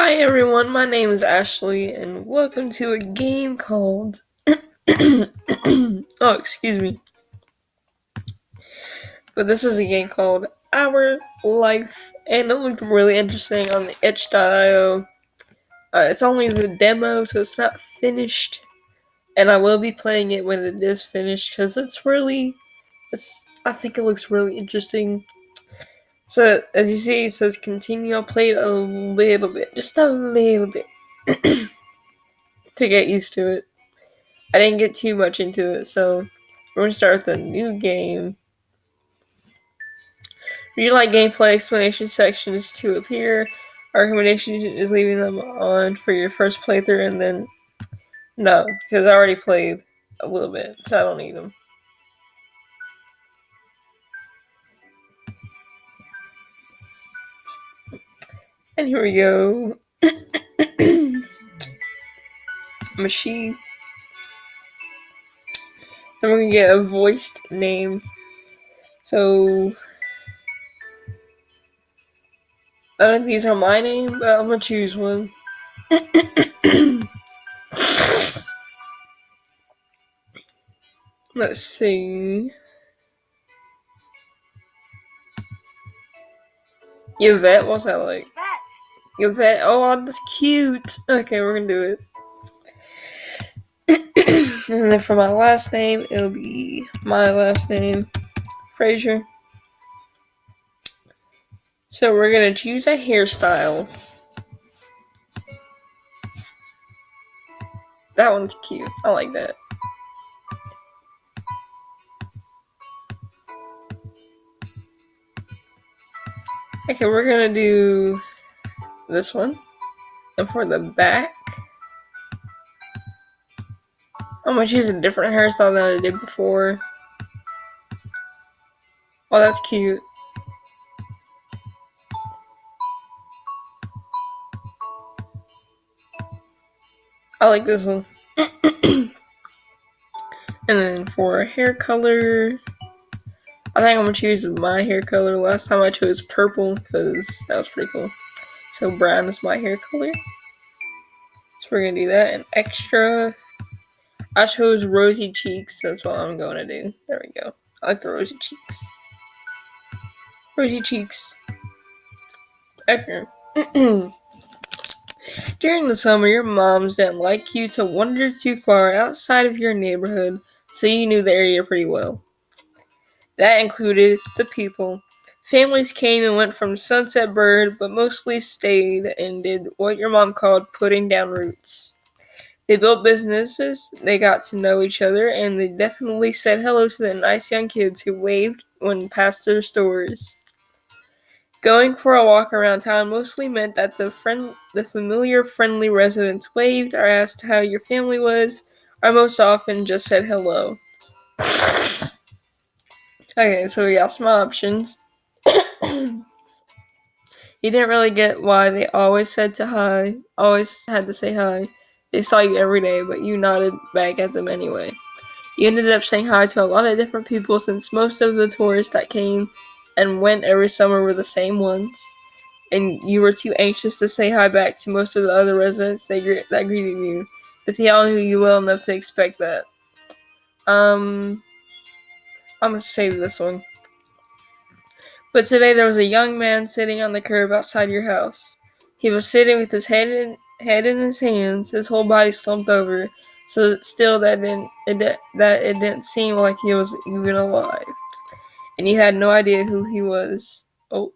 Hi everyone, my name is Ashley, and welcome to a game called. Oh, excuse me. But this is a game called Our Life, and it looked really interesting on the itch.io. It's only the demo, so it's not finished, and I will be playing it when it is finished because I think it looks really interesting. So, as you see, it says continue. I played a little bit, just a little bit, to get used to it. I didn't get too much into it, so we're gonna start with a new game. Would you like gameplay explanation sections to appear? Our recommendation is leaving them on for your first playthrough, and then no, because I already played a little bit, so I don't need them. And here we go. Machine. Then we're gonna get a voiced name. So I don't think these are my name, but I'm gonna choose one. Let's see. Yvette, what's that like? Yvette, oh, that's cute. Okay, we're gonna do it. And then for my last name, it'll be my last name, Fraser. So we're gonna choose a hairstyle. That one's cute. I like that. Okay, we're gonna do this one. And for the back, I'm gonna choose a different hairstyle than I did before. Oh, that's cute. I like this one. And then for hair color, I think I'm gonna choose my hair color. Last time I chose purple because that was pretty cool. So brown is my hair color. So we're gonna do that. And extra, I chose rosy cheeks. That's what I'm going to do. There we go. I like the rosy cheeks. Rosy cheeks. Okay. During the summer, your moms didn't like you to wander too far outside of your neighborhood, so you knew the area pretty well. That included the people. Families came and went from Sunset Bird, but mostly stayed and did what your mom called putting down roots. They built businesses, they got to know each other, and they definitely said hello to the nice young kids who waved when past their stores. Going for a walk around town mostly meant that the familiar friendly residents waved or asked how your family was, or most often just said hello. Okay, so we got some options. You didn't really get why they always always had to say hi. They saw you every day, but you nodded back at them anyway. You ended up saying hi to a lot of different people since most of the tourists that came and went every summer were the same ones. And you were too anxious to say hi back to most of the other residents that greeted you. But they all knew you well enough to expect that. I'm gonna save this one. But today there was a young man sitting on the curb outside your house. He was sitting with his head in his hands, his whole body slumped over, so still that it didn't seem like he was even alive. And you had no idea who he was. Oh,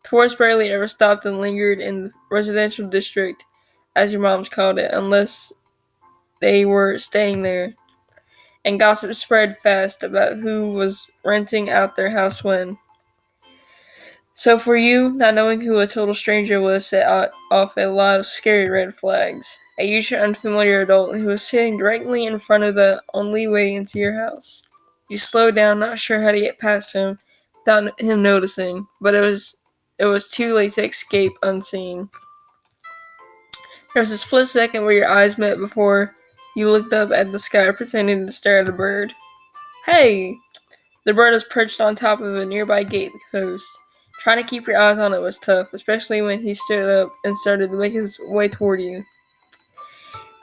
tourists barely ever stopped and lingered in the residential district, as your moms called it, unless they were staying there. And gossip spread fast about who was renting out their house when. So for you, not knowing who a total stranger was set off a lot of scary red flags. A usually unfamiliar adult who was sitting directly in front of the only way into your house. You slowed down, not sure how to get past him without him noticing, but it was too late to escape unseen. There was a split second where your eyes met before you looked up at the sky pretending to stare at a bird. Hey! The bird was perched on top of a nearby gate post. Trying to keep your eyes on it was tough, especially when he stood up and started to make his way toward you.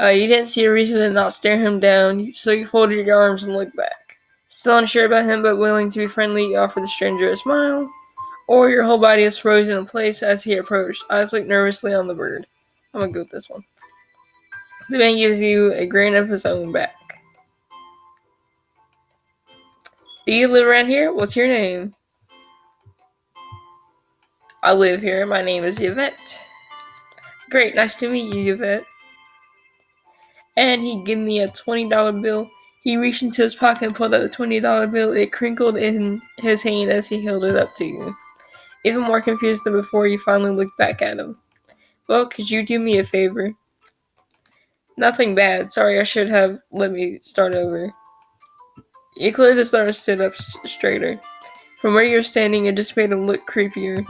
You didn't see a reason to not stare him down, so you folded your arms and looked back. Still unsure about him but willing to be friendly, you offered the stranger a smile, or your whole body is frozen in place as he approached, eyes looked nervously on the bird. I'm gonna go with this one. The man gives you a grin of his own back. Do you live around here? What's your name? I live here. My name is Yvette. Great, nice to meet you, Yvette. And he gave me a $20 bill. He reached into his pocket and pulled out a $20 bill. It crinkled in his hand as he held it up to you. Even more confused than before, you finally looked back at him. Well, could you do me a favor? Nothing bad. Sorry, I should have let me start over. He cleared his throat and stood up straighter. From where you're standing, it just made him look creepier.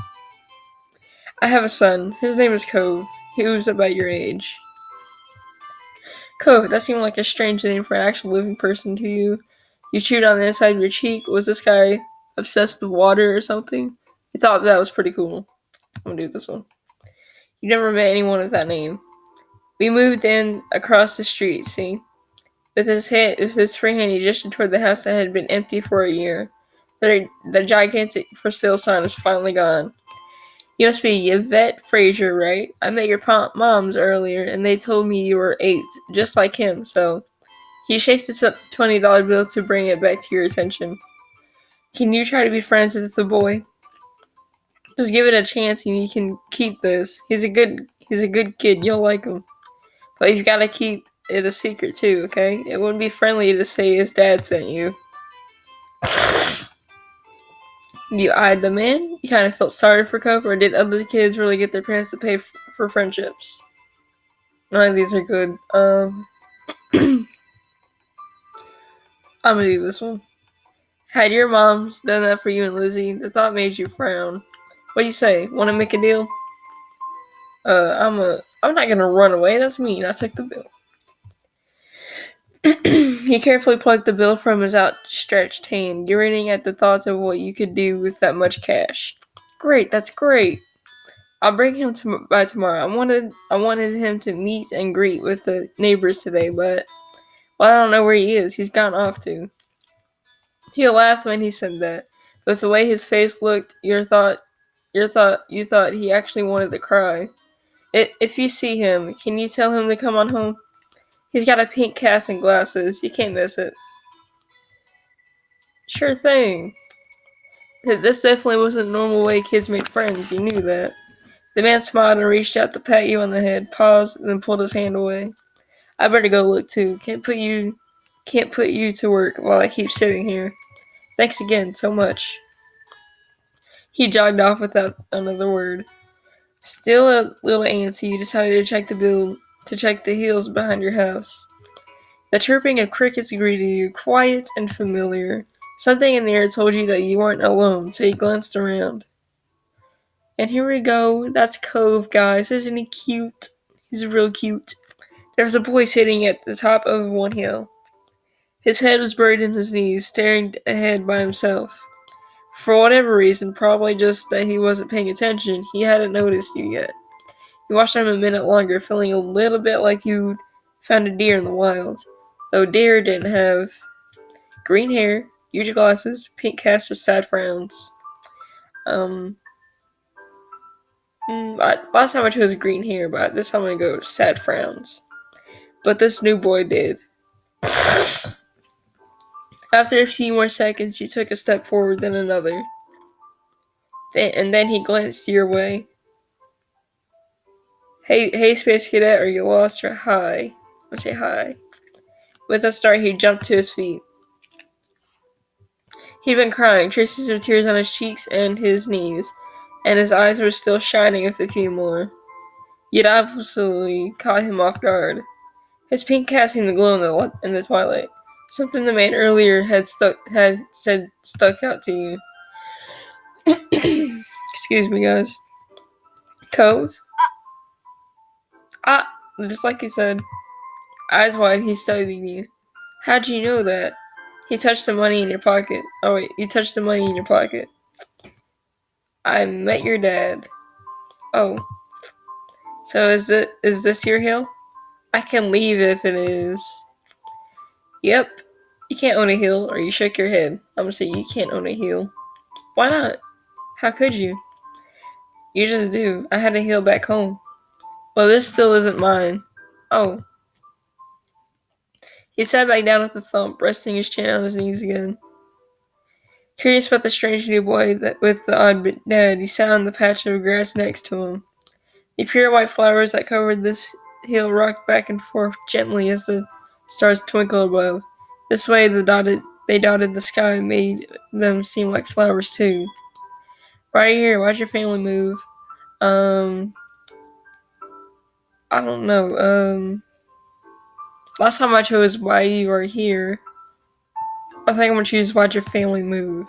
I have a son. His name is Cove. He was about your age. Cove, that seemed like a strange name for an actual living person to you. You chewed on the inside of your cheek. Was this guy obsessed with water or something? You thought that was pretty cool. I'm gonna do this one. You never met anyone with that name. We moved in across the street, see? With his free hand, he gestured toward the house that had been empty for a year. The gigantic for sale sign is finally gone. You must be Yvette Fraser, right? I met your moms earlier, and they told me you were 8, just like him, so... He shakes the $20 bill to bring it back to your attention. Can you try to be friends with the boy? Just give it a chance and you can keep this. He's a good kid, you'll like him. But you've gotta keep it a secret too, okay? It wouldn't be friendly to say his dad sent you. You eyed the man? You kind of felt sorry for Cove, or did other kids really get their parents to pay for friendships? None of these are good. I'm gonna do this one. Had your moms done that for you and Lizzie, the thought made you frown. What do you say? Want to make a deal? I'm not gonna run away. That's mean. I took the bill. He carefully plucked the bill from his outstretched hand, grinning at the thoughts of what you could do with that much cash. Great, that's great. I'll bring him by tomorrow. I wanted him to meet and greet with the neighbors today, but I don't know where he is. He's gone off to. He laughed when he said that. With the way his face looked, you thought he actually wanted to cry. If you see him, can you tell him to come on home? He's got a pink cast and glasses. You can't miss it. Sure thing. This definitely wasn't the normal way kids made friends. You knew that. The man smiled and reached out to pat you on the head, paused, and then pulled his hand away. I better go look too. Can't put you to work while I keep sitting here. Thanks again, so much. He jogged off without another word. Still a little antsy, you decided to check the hills behind your house. The chirping of crickets greeted you, quiet and familiar. Something in the air told you that you weren't alone, so you glanced around. And here we go. That's Cove, guys. Isn't he cute? He's real cute. There was a boy sitting at the top of one hill. His head was buried in his knees, staring ahead by himself. For whatever reason, probably just that he wasn't paying attention, he hadn't noticed you yet. You watched him a minute longer, feeling a little bit like you found a deer in the wild. Though deer didn't have green hair, huge glasses, pink cast with sad frowns. Last time I chose green hair, but this time I'm gonna go sad frowns. But this new boy did. After a few more seconds, he took a step forward, then another. And then he glanced your way. Hey, Space Cadet, are you lost or hi? I say hi. With a start, he jumped to his feet. He'd been crying, traces of tears on his cheeks and his knees, and his eyes were still shining with a few more. You'd obviously caught him off guard. His pink cat seemed to glow in the twilight. Something the man earlier had stuck out to you. Excuse me, guys. Cove? Just like he said. Eyes wide, he studied you. How'd you know that? He touched the money in your pocket. Oh wait, you touched the money in your pocket. I met your dad. Oh, so is this your hill? I can leave if it is. Yep. You can't own a hill, or you shook your head. I'm gonna say you can't own a hill. Why not? How could you? You just do. I had a hill back home. Well, this still isn't mine. Oh. He sat back down with a thump, resting his chin on his knees again. Curious about the strange new boy with the odd dad, he sat on the patch of grass next to him. The pure white flowers that covered this hill rocked back and forth gently as the stars twinkled above. This way they dotted the sky and made them seem like flowers too. Right here, why'd your family move? I don't know. Last time I chose why you are here. I think I'm gonna choose why'd your family move.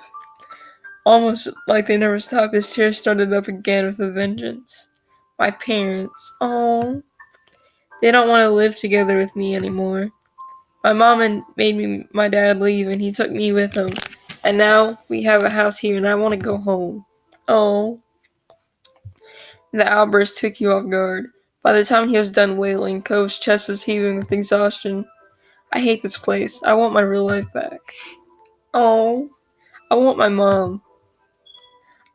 Almost like they never stopped, his tears started up again with a vengeance. My parents. Oh, they don't want to live together with me anymore. My mom made my dad leave, and he took me with him. And now we have a house here, and I want to go home. Oh. The outburst took you off guard. By the time he was done wailing, Cove's chest was heaving with exhaustion. I hate this place. I want my real life back. Oh. I want my mom.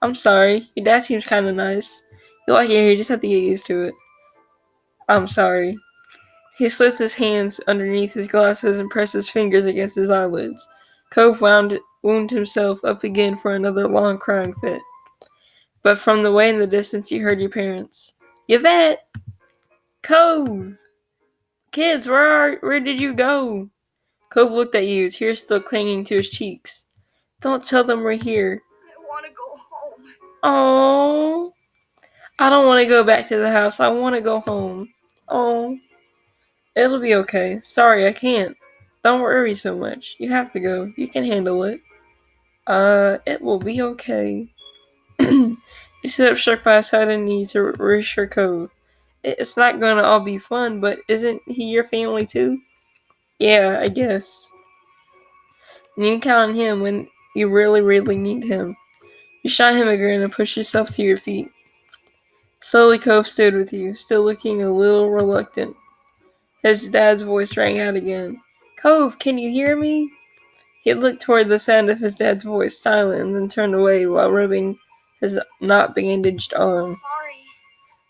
I'm sorry. Your dad seems kind of nice. You like it here, you just have to get used to it. I'm sorry. He slipped his hands underneath his glasses and pressed his fingers against his eyelids. Cove wound himself up again for another long crying fit. But from the way in the distance, he heard your parents. Yvette! Cove! Kids, where did you go? Cove looked at you, tears still clinging to his cheeks. Don't tell them we're here. I want to go home. Oh, I don't want to go back to the house. I want to go home. Oh, it'll be okay. Sorry, I can't. Don't worry so much. You have to go. You can handle it. It will be okay. He stood up, struck by a sudden need to reassure Cove. It's not gonna all be fun, but isn't he your family too? Yeah, I guess. And you can count on him when you really, really need him. You shot him a grin and pushed yourself to your feet. Slowly, Cove stood with you, still looking a little reluctant. His dad's voice rang out again. Cove, can you hear me? He looked toward the sound of his dad's voice, silent, and then turned away while rubbing his not bandaged arm.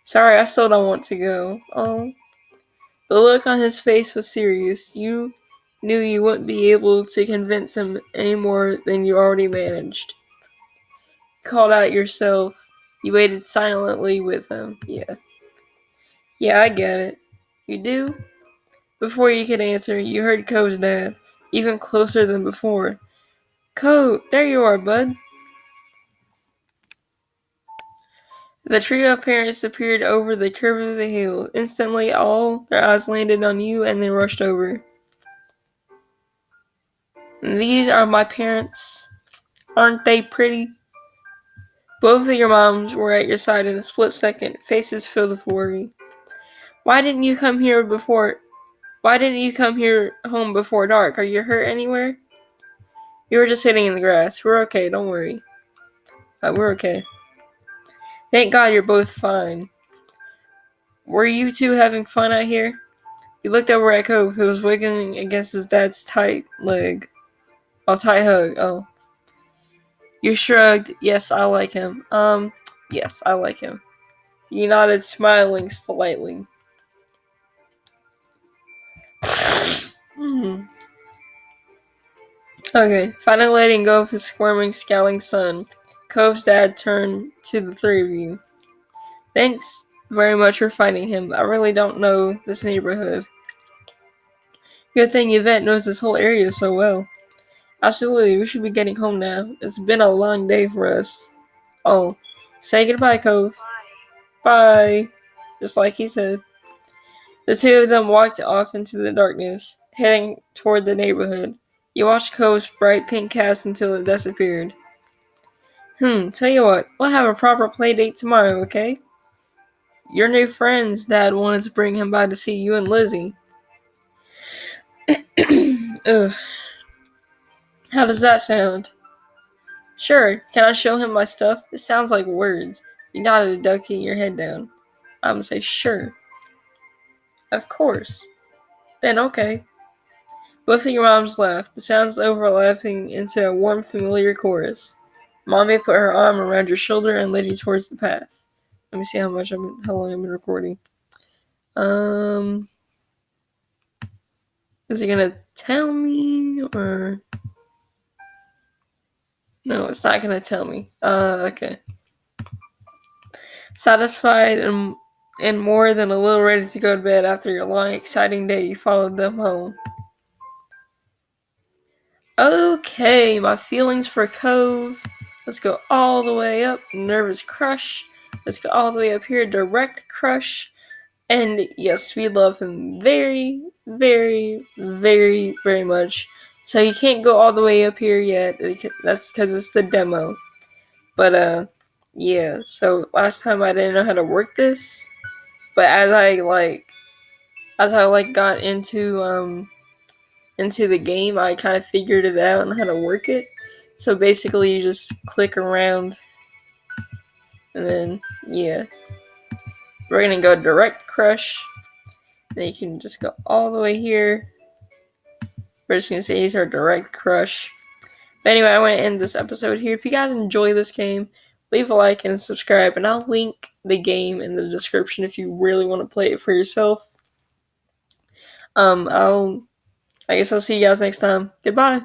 Sorry, I still don't want to go. Oh. The look on his face was serious. You knew you wouldn't be able to convince him any more than you already managed. You called out yourself. You waited silently with him. Yeah, I get it. You do? Before you could answer, you heard Cove's dad, even closer than before. Cove, there you are, bud. The trio of parents appeared over the curve of the hill. Instantly, all their eyes landed on you and then rushed over. These are my parents. Aren't they pretty? Both of your moms were at your side in a split second, faces filled with worry. Why didn't you come home before dark? Are you hurt anywhere? You were just sitting in the grass. We're okay, don't worry. We're okay. Thank God you're both fine. Were you two having fun out here? He looked over at Cove, who was wiggling against his dad's tight leg. Oh, tight hug. Oh. You shrugged. Yes, I like him. Yes, I like him. You nodded, smiling slightly. Okay, finally letting go of his squirming, scowling son, Cove's dad turned to the three of you. Thanks very much for finding him. I really don't know this neighborhood. Good thing Yvette knows this whole area so well. Absolutely, we should be getting home now. It's been a long day for us. Oh, say goodbye, Cove. Bye. Just like he said. The two of them walked off into the darkness, heading toward the neighborhood. You watched Cove's bright pink cast until it disappeared. Tell you what, we'll have a proper play date tomorrow, okay? Your new friend's dad wanted to bring him by to see you and Lizzie. Ugh. How does that sound? Sure, can I show him my stuff? It sounds like words. You nodded, ducking your head down. I'm gonna say, sure. Of course. Then okay. Both of your moms laughed, the sounds overlapping into a warm, familiar chorus. Mommy put her arm around your shoulder and led you towards the path. Let me see how long I've been recording. Is he gonna tell me or no? It's not gonna tell me. Okay. Satisfied and more than a little ready to go to bed after your long, exciting day, you followed them home. Okay, my feelings for Cove. Let's go all the way up. Nervous crush. Let's go all the way up here. Direct crush. And yes, we love him very, very, very, very much. So he can't go all the way up here yet. That's because it's the demo. But yeah. So last time I didn't know how to work this, but as I got into the game, I kind of figured it out and how to work it. So basically, you just click around, and then yeah, we're gonna go direct crush. Then you can just go all the way here. We're just gonna say he's our direct crush. But anyway, I want to end this episode here. If you guys enjoy this game, leave a like and subscribe, and I'll link the game in the description if you really want to play it for yourself. I guess I'll see you guys next time. Goodbye.